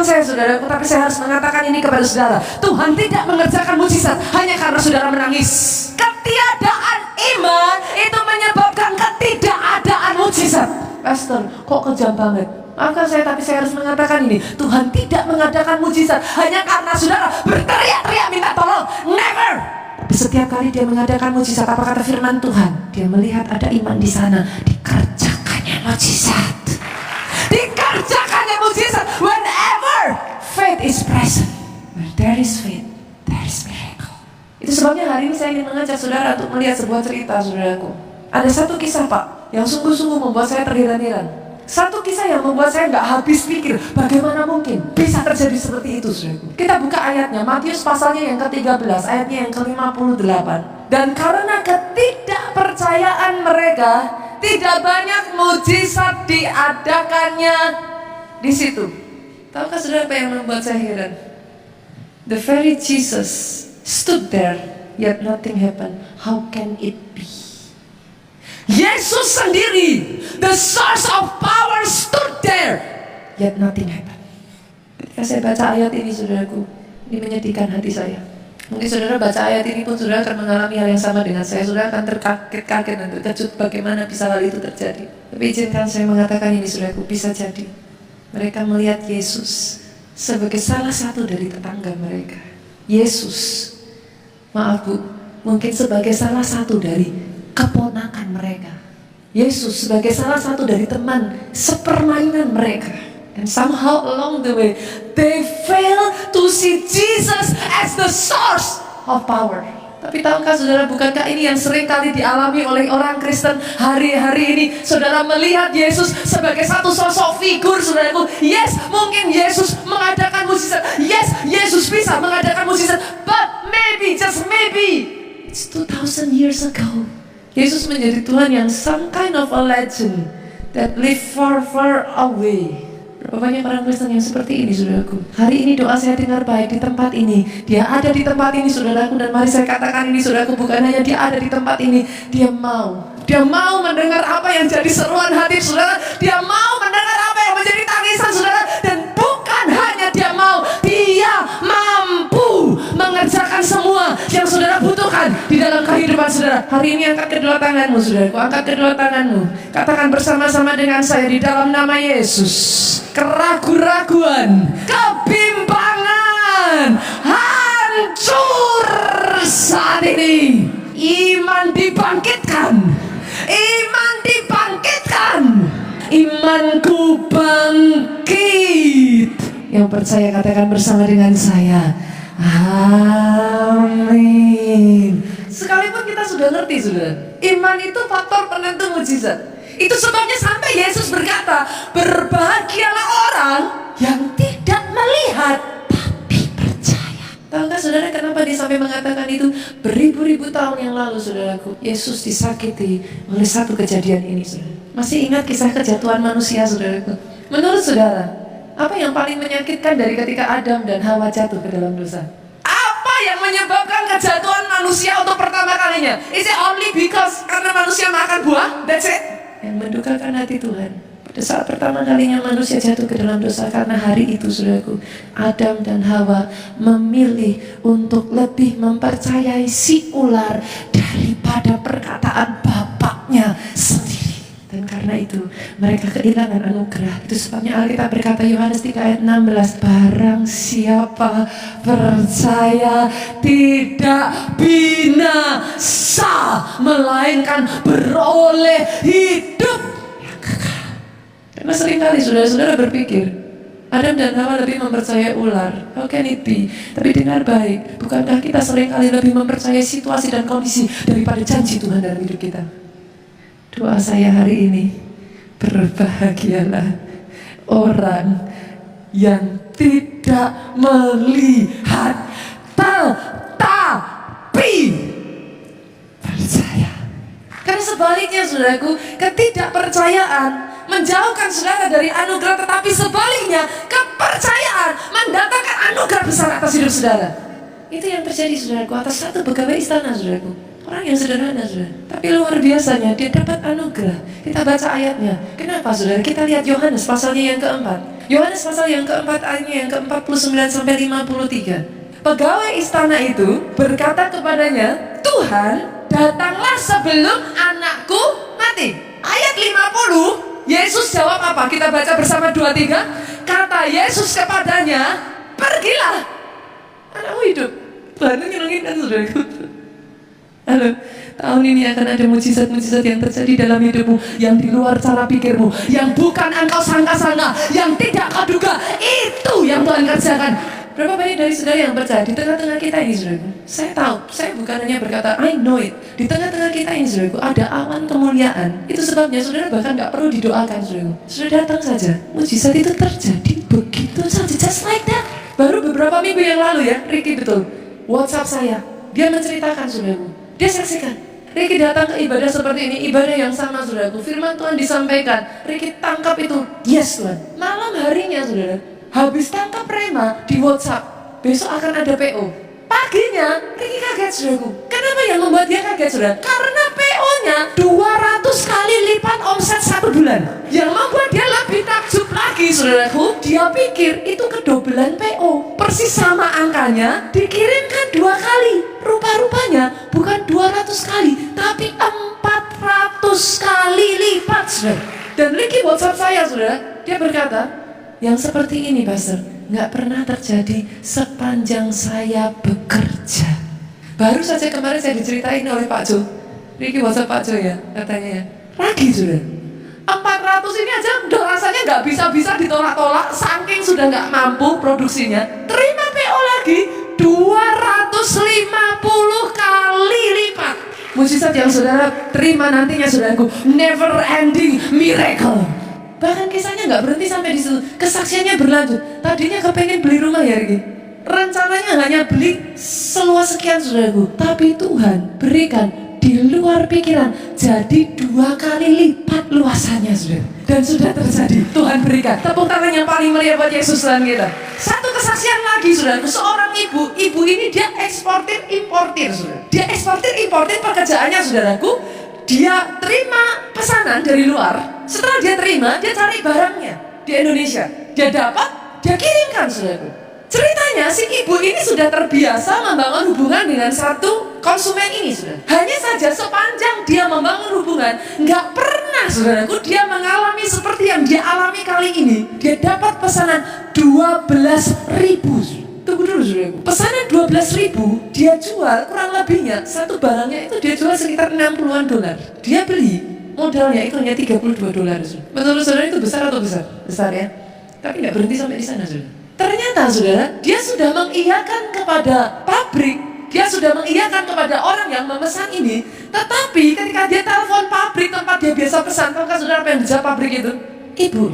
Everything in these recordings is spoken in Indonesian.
saya saudaraku, tapi saya harus mengatakan ini kepada saudara. Tuhan tidak mengerjakan mujizat hanya karena saudara menangis. Ketiadaan iman itu menyebabkan ketidakadaan mujizat. Pastor, kok kejam banget? Maka tapi saya harus mengatakan ini, Tuhan tidak mengadakan mujizat hanya karena saudara berteriak-teriak minta tolong. Never. Tapi setiap kali dia mengadakan mujizat, apa kata firman Tuhan? Dia melihat ada iman di sana, dikerjakannya mujizat. Dikerjakannya mujizat. Whenever faith is present, where there is faith, there is miracle. Itu sebabnya hari ini saya ingin mengajak saudara untuk melihat sebuah cerita, saudaraku. Ada satu kisah, Pak, yang sungguh-sungguh membuat saya terheran-heran. Satu kisah yang membuat saya nggak habis pikir, bagaimana mungkin bisa terjadi seperti itu, saudaraku. Kita buka ayatnya, Matius pasalnya yang ke-13, ayatnya yang ke-58. Dan karena ketidakpercayaan mereka, tidak banyak mujizat diadakannya di situ. Tahukah saudara apa yang membuat saya heran? The very Jesus stood there, yet nothing happened. How can it be? Yesus sendiri, the source of power, stood there, yet nothing happened. Ketika saya baca ayat ini, saudaraku, ini menyedihkan hati saya. Mungkin saudara baca ayat ini pun saudara akan mengalami hal yang sama dengan saya. Saudara akan terkaget-kaget dan terkejut bagaimana bisa hal itu terjadi. Tapi izinkan saya mengatakan ini, saudaraku, bisa jadi mereka melihat Yesus sebagai salah satu dari tetangga mereka. Yesus, maaf Bu, mungkin sebagai salah satu dari keponakan mereka. Yesus sebagai salah satu dari teman sepermainan mereka. And somehow along the way, they fail to see Jesus as the source of power. Tapi tahukah saudara, bukankah ini yang sering kali dialami oleh orang Kristen hari-hari ini? Saudara melihat Yesus sebagai satu sosok figur, saudaraku. Yes, mungkin Yesus mengadakan mujizat. Yes, Yesus bisa mengadakan mujizat. But maybe, just maybe, it's 2000 years ago. Yesus menjadi Tuhan yang some kind of a legend that live far, far away. Berapa banyak orang Kristen yang seperti ini, saudaraku? Hari ini doa saya dengar baik di tempat ini. Dia ada di tempat ini, saudaraku. Dan mari saya katakan ini, saudaraku, bukan hanya dia ada di tempat ini. Dia mau mendengar apa yang jadi seruan hati saudara. Dia mau mendengar apa yang menjadi tangisan saudara. Dan bukan hanya dia mau, dia mampu mengerjakan semua yang saudara butuhkan di dalam kehidupan saudara. Hari ini angkat kedua tanganmu, saudaraku. Angkat kedua tanganmu. Katakan bersama-sama dengan saya di dalam nama Yesus. Keraguan-raguan, kebimbangan hancur saat ini. Iman dibangkitkan. Iman dibangkitkan. Imanku bangkit. Yang percaya katakan bersama dengan saya. Amin. Sekalipun kita sudah ngerti, saudara, iman itu faktor penentu mujizat. Itu sebabnya sampai Yesus berkata, berbahagialah orang yang tidak melihat tapi percaya. Tahukah saudara kenapa dia sampai mengatakan itu? Beribu-ribu tahun yang lalu, saudaraku, Yesus disakiti oleh satu kejadian ini, saudara. Masih ingat kisah kejatuhan manusia, saudaraku? Menurut saudara, apa yang paling menyakitkan dari ketika Adam dan Hawa jatuh ke dalam dosa? Apa yang menyebabkan kejatuhan manusia untuk pertama kalinya? Is it only because karena manusia makan buah? That's it? Yang mendukakan hati Tuhan, pada saat pertama kalinya manusia jatuh ke dalam dosa, karena hari itu, saudaraku, Adam dan Hawa memilih untuk lebih mempercayai si ular daripada perkataan bapaknya sendiri. Dan karena itu mereka kehilangan anugerah. Itu sebabnya Alkitab berkata, Yohanes 3 ayat 16, barang siapa percaya tidak binasa, melainkan beroleh hidup yang kekal. Karena seringkali saudara-saudara berpikir Adam dan Hawa lebih mempercayai ular. How can it be? Tapi dengar baik, bukankah kita seringkali lebih mempercayai situasi dan kondisi daripada janji Tuhan dalam hidup kita? Doa saya hari ini, berbahagialah orang yang tidak melihat tetapi percaya. Karena sebaliknya, saudaraku, ketidakpercayaan menjauhkan saudara dari anugerah, tetapi sebaliknya kepercayaan mendatangkan anugerah besar atas hidup saudara. Itu yang terjadi, saudaraku, atas satu pegawai istana, saudaraku. Orang yang sederhana, saudara. Tapi luar biasanya, dia dapat anugerah. Kita baca ayatnya. Kenapa, saudara? Kita lihat Yohanes pasalnya yang keempat. Yohanes pasal yang keempat ayatnya yang ke-49 sampai 53. Pegawai istana itu berkata kepadanya, Tuhan, datanglah sebelum anakku mati. Ayat 50, Yesus jawab apa? Kita baca bersama 2-3. Kata Yesus kepadanya, pergilah, anakmu hidup. Tuhan itu nyenengin kan, saudaraku? Halo, tahun ini akan ada mujizat-mujizat yang terjadi dalam hidupmu, yang di luar cara pikirmu, yang bukan engkau sangka-sangka, yang tidak kau duga. Itu yang Tuhan kerjakan. Berapa banyak dari saudara yang percaya di tengah-tengah kita ini, saudaraku? Saya tahu, saya bukan hanya berkata I know it. Di tengah-tengah kita ini, saudaraku, ada awan kemuliaan. Itu sebabnya saudara bahkan gak perlu didoakan, saudaraku. Saudara datang saja, mujizat itu terjadi begitu saja, just like that. Baru beberapa minggu yang lalu ya, Ricky betul WhatsApp saya, dia menceritakan, saudaraku, dia saksikan Ricky datang ke ibadah seperti ini, ibadah yang sama, saudaraku. Firman Tuhan disampaikan, Ricky tangkap itu, yes Tuhan. Malam harinya, saudara, habis tangkap rema di WhatsApp, besok akan ada PO. Paginya, Ricky kaget, saudaraku. Kenapa yang membuat dia kaget, saudara? Karena PO-nya 200 kali lipat omset 1 bulan. Yang membuat dia lebih takjub lagi, saudaraku. Dia pikir itu kedobelan PO. Persis sama angkanya, dikirimkan 2 kali. Rupa-rupanya bukan 200 kali, tapi 400 kali lipat, saudara. Dan Ricky WhatsApp saya, saudara. Dia berkata, yang seperti ini, Pastor, nggak pernah terjadi sepanjang saya bekerja. Baru saja kemarin saya diceritain oleh Pak Jo. Ricky WhatsApp Pak Jo ya, katanya ya. Lagi sudah 400 ini aja udah rasanya nggak bisa-bisa ditolak-tolak, saking sudah nggak mampu produksinya. Terima PO lagi 250 kali lipat. Mujizat yang saudara terima nantinya, saudaraku, never ending miracle. Bahkan kisahnya nggak berhenti sampai di situ, kesaksiannya berlanjut. Tadinya kepengen beli rumah ya Ricky, rencananya hanya beli seluas sekian, saudaraku. Tapi Tuhan berikan di luar pikiran, jadi 2 kali lipat luasannya, saudara. Dan sudah terjadi, Tuhan berikan. Tepuk tangan yang paling meriah buat Yesus Tuhan kita. Satu kesaksian lagi, saudaraku, seorang ibu ini dia eksportir importir, saudara. Dia eksportir importir pekerjaannya, saudaraku. Dia terima pesanan dari luar. Setelah dia terima, dia cari barangnya di Indonesia. Dia dapat, dia kirimkan, saudaraku. Ceritanya si ibu ini sudah terbiasa membangun hubungan dengan satu konsumen ini, saudara. Hanya saja sepanjang dia membangun hubungan, nggak pernah, saudaraku, dia mengalami seperti yang dia alami kali ini. Dia dapat pesanan 12.000. Tunggu dulu, saudaraku. Pesanan 12.000, dia jual kurang lebihnya, satu barangnya itu dia jual sekitar 60-an dolar. Dia beli, modalnya itu hanya 32 dolar. Menurut saudara itu besar atau besar? Besar ya. Tapi nggak berhenti sampai di sana, saudara. Ternyata, saudara, dia sudah mengiyakan kepada pabrik, dia sudah mengiyakan kepada orang yang memesan ini. Tetapi ketika dia telepon pabrik tempat dia biasa pesan, tahukah saudara apa yang dijawab pabrik itu? Ibu,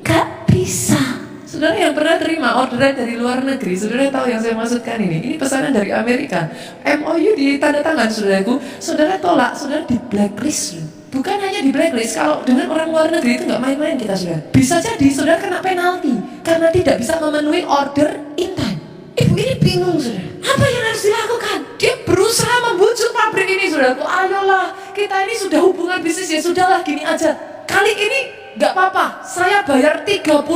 nggak bisa. Saudara yang pernah terima orderan dari luar negeri, saudara tahu yang saya maksudkan ini. Ini pesanan dari Amerika. MOU di tanda tangan, saudaraku. Saudara tolak, saudara di blacklist. Bukan hanya di blacklist, kalau dengan orang luar negeri itu nggak main-main kita, saudara. Bisa jadi saudara kena penalti karena tidak bisa memenuhi order in time. Ibu ini bingung, saudara. Apa yang harus dilakukan? Dia berusaha membujuk pabrik ini, saudaraku. Ayolah, kita ini sudah hubungan bisnis, ya sudahlah, gini aja. Kali ini nggak apa-apa, saya bayar 36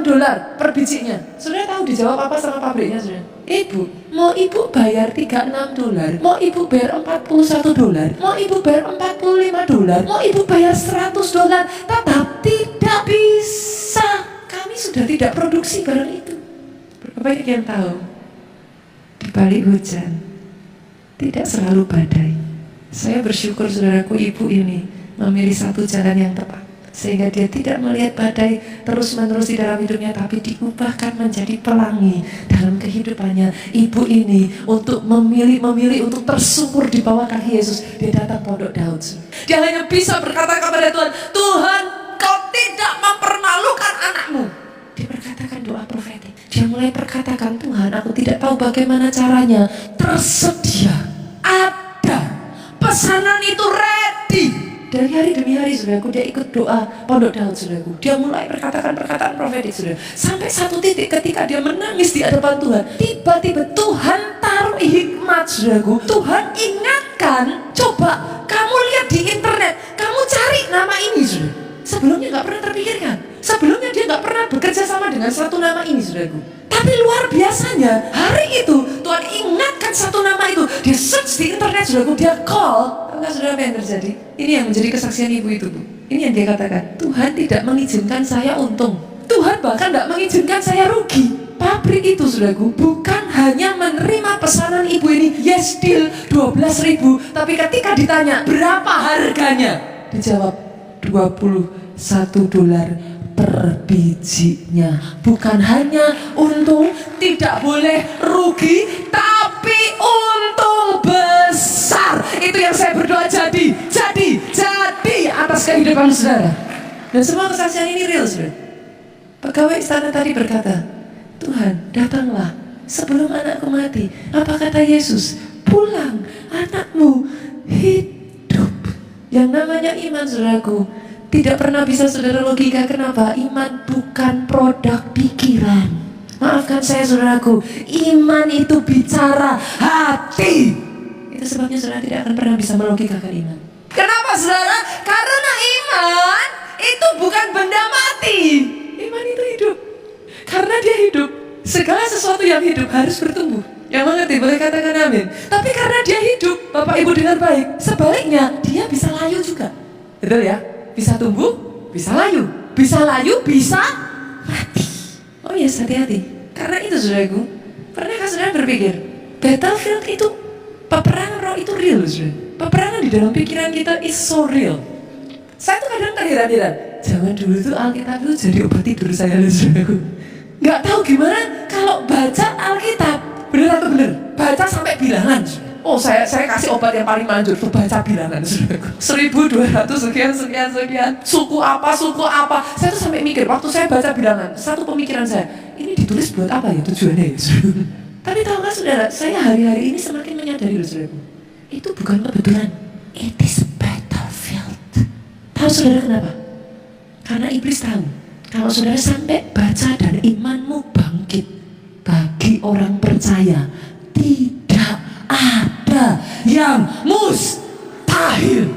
dolar per bijinya. Saudara tahu dijawab apa sama pabriknya, saudara? Ibu, mau ibu bayar 36 dolar, mau ibu bayar 41 dolar, mau ibu bayar 45 dolar, mau ibu bayar 100 dolar, tetap tidak bisa. Kami sudah tidak produksi barang itu. Berapa banyak yang tahu? Di balik hujan tidak selalu badai. Saya bersyukur, saudaraku, ibu ini memilih satu jalan yang tepat, sehingga dia tidak melihat badai terus-menerus di dalam hidupnya, tapi diubahkan menjadi pelangi dalam kehidupannya. Ibu ini untuk memilih untuk tersungkur di bawah kaki Yesus, dia datang pondok Daud. Dia hanya bisa berkata kepada Tuhan, Tuhan, kau tidak mempermalukan anakmu. Dia berkatakan doa profetik. Dia mulai berkatakan, Tuhan, aku tidak tahu bagaimana caranya. Tersedia, ada, pesanan itu ready. Dari hari demi hari, saudaraku, dia ikut doa pondok Daud, saudaraku. Dia mulai berkatakan perkataan profetik, saudara. Sampai satu titik ketika dia menangis di hadapan Tuhan, tiba-tiba Tuhan taruh penuh hikmat, saudaraku. Tuhan ingatkan, coba kamu lihat di internet, kamu cari nama ini, saudara. Sebelumnya gak pernah terpikirkan. Sebelumnya dia gak pernah bekerja sama dengan satu nama ini, saudaraku. Tapi luar biasanya, hari itu Tuhan ingatkan satu nama itu. Dia search di internet, saudaraku, dia call. Enggak, saudara, apa yang terjadi? Ini yang menjadi kesaksian ibu itu, Bu. Ini yang dia katakan, Tuhan tidak mengizinkan saya untung. Tuhan bahkan tidak mengizinkan saya rugi. Pabrik itu, saudaraku, bukan hanya menerima pesanan ibu ini, yes deal 12.000, tapi ketika ditanya berapa harganya, dijawab $21 per bijinya. Bukan hanya untung, tidak boleh rugi, tapi untung besar. Itu yang saya berdoa jadi atas kehidupan saudara. Dan semua kesaksian ini real, saudara. Pegawai istana tadi berkata, Tuhan, datanglah sebelum anakku mati. Apa kata Yesus? Pulang, anakmu hidup. Yang namanya iman, saudaraku, tidak pernah bisa saudara logika. Kenapa? Iman bukan produk pikiran. Maafkan saya, saudaraku, iman itu bicara hati. Itu sebabnya saudara tidak akan pernah bisa melogikakan iman. Kenapa, saudara? Karena iman itu bukan benda mati. Iman itu hidup. Karena dia hidup, segala sesuatu yang hidup harus bertumbuh. Yang mengerti boleh katakan amin. Tapi karena dia hidup, Bapak Ibu dengar baik, sebaliknya dia bisa layu juga. Betul ya? Bisa tumbuh, bisa layu. Bisa layu, bisa mati. Oh yes, hati-hati. Karena itu, saudaraku, pernahkah saudara berpikir battlefield itu, peperangan roh itu real, saudara? Peperangan di dalam pikiran kita is so real. Saya tuh kadang terheran-heran. Zaman dulu tuh Alkitab itu jadi obat tidur saya, saudaraku. Gak tahu gimana kalau baca Alkitab, bener atau bener? Baca sampai bilangan. Oh, saya kasih obat yang paling manjur tuh baca bilangan, saudaraku. 1.200 sekian. Suku apa? Saya tuh sampai mikir waktu saya baca bilangan, satu pemikiran saya, ini ditulis buat apa ya tujuannya ya, saudaraku? Tapi tahu nggak, saudara, saya hari-hari ini semakin menyadari, saudaraku, itu bukan kebetulan, it is battlefield. Tahu saudara kenapa? Karena iblis tahu kalau saudara sampai baca dan imanmu bangkit, bagi orang percaya tidak ada yang mustahil.